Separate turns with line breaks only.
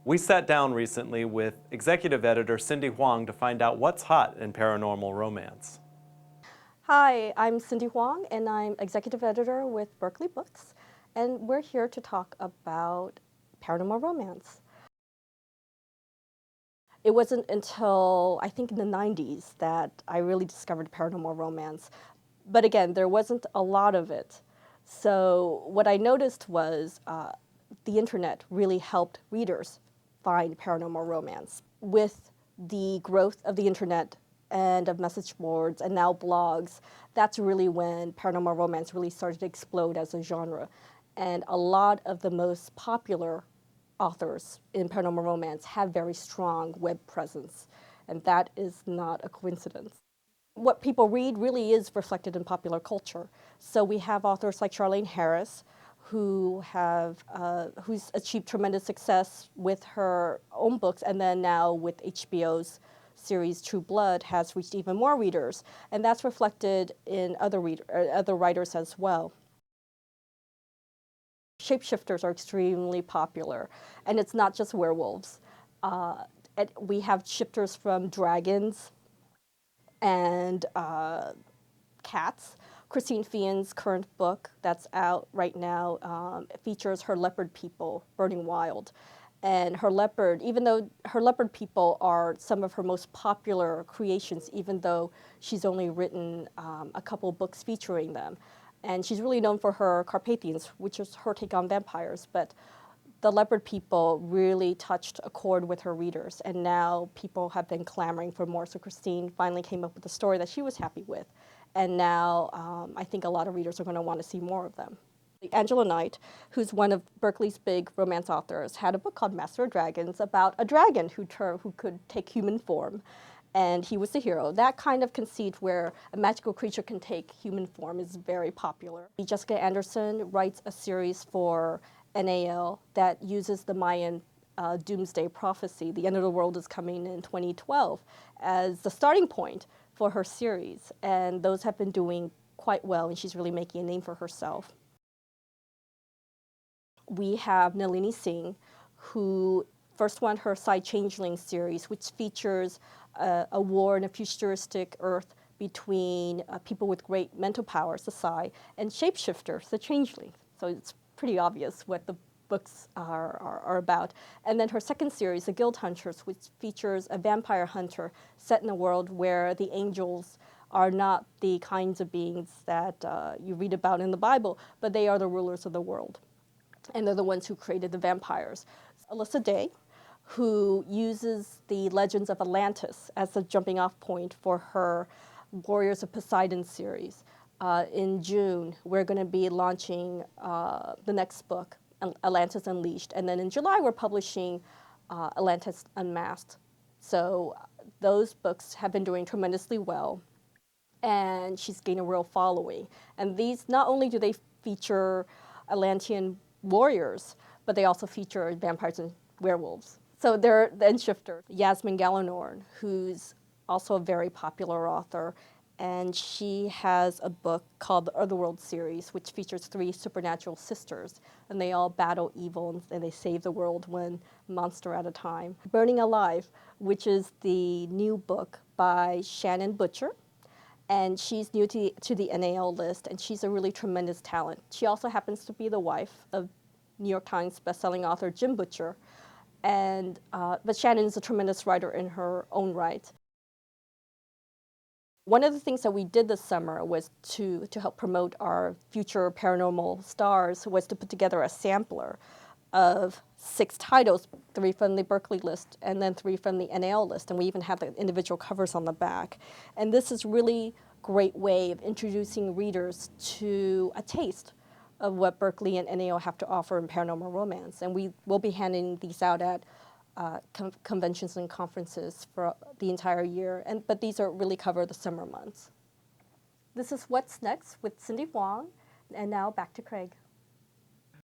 We sat down recently with executive editor Cindy Hwang to find out what's hot in paranormal romance.
Hi, I'm Cindy Hwang, and I'm executive editor with Berkeley Books, and we're here to talk about paranormal romance. It wasn't until, I think, in the 90s that I really discovered paranormal romance. But again, there wasn't a lot of it. So what I noticed was the internet really helped readers find paranormal romance. With the growth of the internet and of message boards and now blogs, that's really when paranormal romance really started to explode as a genre. And a lot of the most popular authors in paranormal romance have very strong web presence, and that is not a coincidence. What people read really is reflected in popular culture. So we have authors like Charlaine Harris, who's achieved tremendous success with her own books, and then now with HBO's series True Blood has reached even more readers, and that's reflected in other writers as well. Shapeshifters are extremely popular, and it's not just werewolves. We have shifters from dragons and cats. Christine Feehan's current book that's out right now features her leopard people burning wild. And her leopard, even though her leopard people are some of her most popular creations, even though she's only written a couple books featuring them. And she's really known for her Carpathians, which is her take on vampires. But the leopard people really touched a chord with her readers, and now people have been clamoring for more. So Christine finally came up with a story that she was happy with, and now I think a lot of readers are going to want to see more of them. Angela Knight, who's one of Berkeley's big romance authors, had a book called Master of Dragons about a dragon who could take human form, and he was the hero. That kind of conceit where a magical creature can take human form is very popular. Jessica Anderson writes a series for NAL that uses the Mayan doomsday prophecy, the end of the world is coming in 2012, as the starting point for her series. And those have been doing quite well, and she's really making a name for herself. We have Nalini Singh, who first won her Side Changeling series, which features a war in a futuristic Earth between people with great mental powers, the Psi, and shapeshifters, the Changeling. So it's pretty obvious what the books are about. And then her second series, The Guild Hunters, which features a vampire hunter set in a world where the angels are not the kinds of beings that you read about in the Bible, but they are the rulers of the world. And they're the ones who created the vampires. Alyssa Day, who uses the legends of Atlantis as a jumping off point for her Warriors of Poseidon series. In June, we're going to be launching the next book, Atlantis Unleashed. And then in July, we're publishing Atlantis Unmasked. So those books have been doing tremendously well, and she's gained a real following. And these, not only do they feature Atlantean warriors, but they also feature vampires and werewolves. So they're then shifters. Yasmin Galenorn, who's also a very popular author, and she has a book called the Otherworld series, which features 3 supernatural sisters, and they all battle evil and they save the world one monster at a time. Burning Alive, which is the new book by Shannon Butcher, and she's new to the NAL list, and she's a really tremendous talent. She also happens to be the wife of New York Times bestselling author Jim Butcher, and but Shannon's a tremendous writer in her own right. One of the things that we did this summer was to help promote our future paranormal stars was to put together a sampler of 6 titles, 3 from the Berkeley list and then 3 from the NAL list, and we even have the individual covers on the back. And this is really a great way of introducing readers to a taste of what Berkeley and NAL have to offer in paranormal romance. And we will be handing these out at conventions and conferences for the entire year, but these are really cover the summer months. This is What's Next with Cindy Hwang, and now back to Craig.